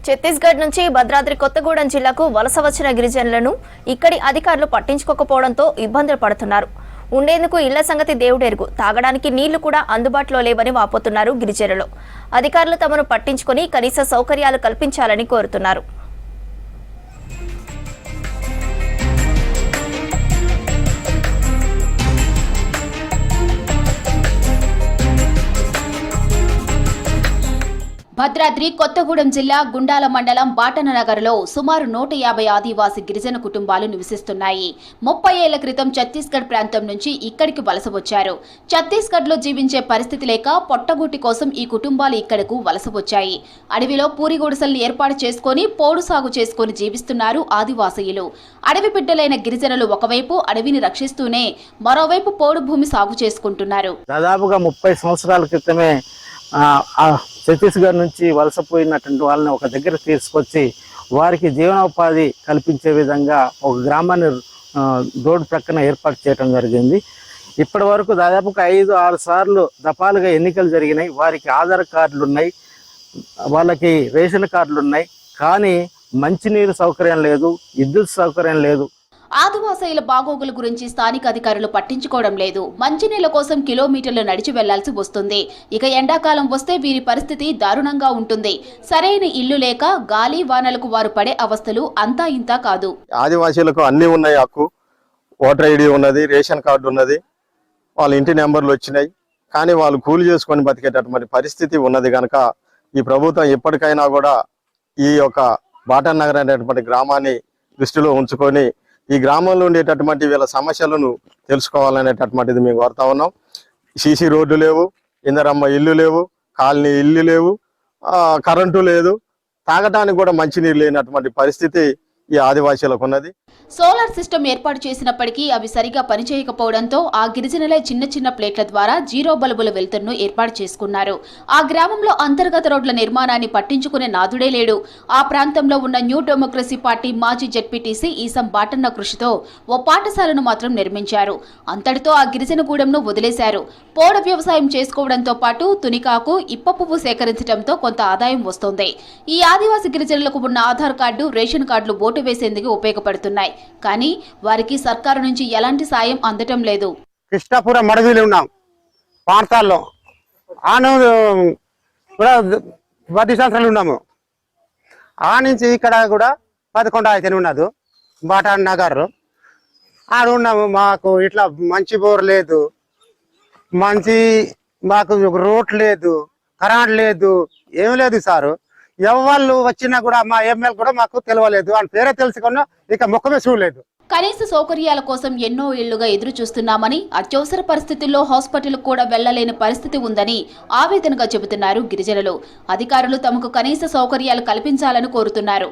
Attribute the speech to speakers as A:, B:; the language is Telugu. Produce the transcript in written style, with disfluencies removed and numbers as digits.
A: ఛత్తీస్గఢ్ నుంచి భద్రాద్రి కొత్తగూడెం జిల్లాకు వలస వచ్చిన గిరిజనులను ఇక్కడి అధికారులు పట్టించుకోకపోవడంతో ఇబ్బందులు పడుతున్నారు. ఉండేందుకు ఇళ్ల సంగతి దేవుడెరుగు, తాగడానికి నీళ్లు కూడా అందుబాటులో లేవని వాపోతున్నారు గిరిజనులు. అధికారులు తమను పట్టించుకొని కనీస సౌకర్యాలు కల్పించాలని కోరుతున్నారు.
B: భద్రాద్రి కొత్తగూడెం జిల్లా గుండాల మండలం బాటననగర్లో సుమారు 150 ఆదివాసీ గిరిజన కుటుంబాలు నివసిస్తున్నాయి. 30 ఏళ్ల క్రితం ఛత్తీస్గఢ్ ప్రాంతం నుంచి ఇక్కడికి వలస వచ్చారు. ఛత్తీస్గఢ్లో జీవించే పరిస్థితి లేక పొట్టగూటి కోసం ఈ కుటుంబాలు ఇక్కడకు వలస వచ్చాయి. అడవిలో పూరి గుడిసెలను ఏర్పాటు చేసుకుని పోడు సాగు చేసుకుని జీవిస్తున్నారు ఆదివాసీయులు. అడవి బిడ్డలైన గిరిజనులు ఒకవైపు అడవిని రక్షిస్తూనే మరోవైపు పోడు భూమి సాగు చేసుకుంటున్నారు.
C: దాదాపుగా 30 సంవత్సరాల క్రితమే ఛత్తీస్గఢ్ నుంచి వలసపోయినటువంటి వాళ్ళని ఒక దగ్గర తీసుకొచ్చి వారికి జీవనోపాధి కల్పించే విధంగా ఒక గ్రామాన్ని రోడ్డు ప్రక్కన ఏర్పాటు చేయడం జరిగింది. ఇప్పటి వరకు దాదాపుగా 5-6 సార్లు దఫాలుగా ఎన్నికలు జరిగినాయి. వారికి ఆధార్ కార్డులు ఉన్నాయి, వాళ్ళకి రేషన్ కార్డులు ఉన్నాయి, కానీ మంచినీరు సౌకర్యం లేదు, విద్యుత్ సౌకర్యం లేదు.
B: ఆదివాసీల బాగోగుల గురించి స్థానిక అధికారులు పట్టించుకోవడం లేదు. మంచినీళ్ల కోసం కిలోమీటర్లు నడిచి వెళ్లాల్సి వస్తుంది. ఇక ఎండాకాలం వస్తే వీరి పరిస్థితి దారుణంగా ఉంటుంది. సరైన ఇల్లు లేక గాలి వానలకు వారు పడే అవస్థలు అంతా ఇంతా కాదు.
D: ఆదివాసీలకు అన్ని ఉన్నాయి, హక్కు ఓటర్ ఐడి ఉన్నది, రేషన్ కార్డు ఉన్నది, వాళ్ళ ఇంటి నెంబర్లు వచ్చినాయి, కానీ వాళ్ళు కూలి చేసుకొని బతికేటటువంటి పరిస్థితి ఉన్నది. కనుక ఈ ప్రభుత్వం ఎప్పటికైనా కూడా ఈ యొక్క బాటనగర్ అనేటువంటి గ్రామాన్ని దృష్టిలో ఉంచుకొని ఈ గ్రామంలో ఉండేటటువంటి వీళ్ళ సమస్యలను తెలుసుకోవాలనేటటువంటిది మేము కోరుతా ఉన్నాం. సీసీ రోడ్లు లేవు, ఇందరమ్మ ఇల్లు లేవు, కాలనీ ఇల్లు లేవు, కరెంటు లేదు, తాగడానికి కూడా మంచినీరు లేనటువంటి పరిస్థితి ఈ ఆదివాసీలకు ఉన్నది.
B: సోలార్ సిస్టమ్ ఏర్పాటు చేసినప్పటికీ అవి సరిగా పనిచేయకపోవడంతో ఆ గిరిజనులే చిన్న చిన్న ప్లేట్ల ద్వారా జీరో బల్బుల వెలుతురును ఏర్పాటు చేసుకున్నారు. ఆ గ్రామంలో అంతర్గత రోడ్ల నిర్మాణాన్ని పట్టించుకునే నాదుడే లేడు. ఆ ప్రాంతంలో ఉన్న న్యూ డెమోక్రసీ పార్టీ మాజీ జెడ్పీటీసీ ఈసం బాటన్న కృషితో ఓ పాఠశాలను మాత్రం నిర్మించారు. అంతటితో ఆ గిరిజన గూడెంను వదిలేశారు. పోడ వ్యవసాయం చేసుకోవడంతో పాటు తునికాకు, ఇప్ప పువ్వు సేకరించడంతో కొంత ఆదాయం వస్తోంది. ఈ ఆదివాసీ గిరిజనులకు ఉన్న ఆధార్ కార్డు, రేషన్ కార్డులు ఓటు వేసేందుకు ఉపయోగపడుతున్నాయి. కానీ వారికి సర్కారు నుంచి ఎలాంటి సాయం అందటం లేదు.
E: కృష్ణాపురం మడవిలో ఉన్నాం, పాఠశాలలో 10 సంవత్సరాలు ఉన్నాము. ఆ నుంచి ఇక్కడ కూడా 11 అయితే ఉన్నది బాటాన్ నగర్. ఆడ ఉన్నాము. మాకు ఇట్లా మంచి బోర్ లేదు, మాకు రోడ్ లేదు, కరెంట్ లేదు, ఏం లేదు సారు. ఎవరు వచ్చినా కూడా మా ఎమ్మెల్యే కూడా మాకు తెలియలేదు, అని పేరే తెలుసుకున్నా ఇక ముఖమే చూడలేదు.
B: కనీస సౌకర్యాల కోసం ఎన్నో ఏళ్లుగా ఎదురు చూస్తున్నామని, అత్యవసర పరిస్థితుల్లో హాస్పిటల్ కూడా వెళ్లలేని పరిస్థితి ఉందని ఆవేదనగా చెబుతున్నారు గిరిజనులు. అధికారులు తమకు కనీస సౌకర్యాలు కల్పించాలని కోరుతున్నారు.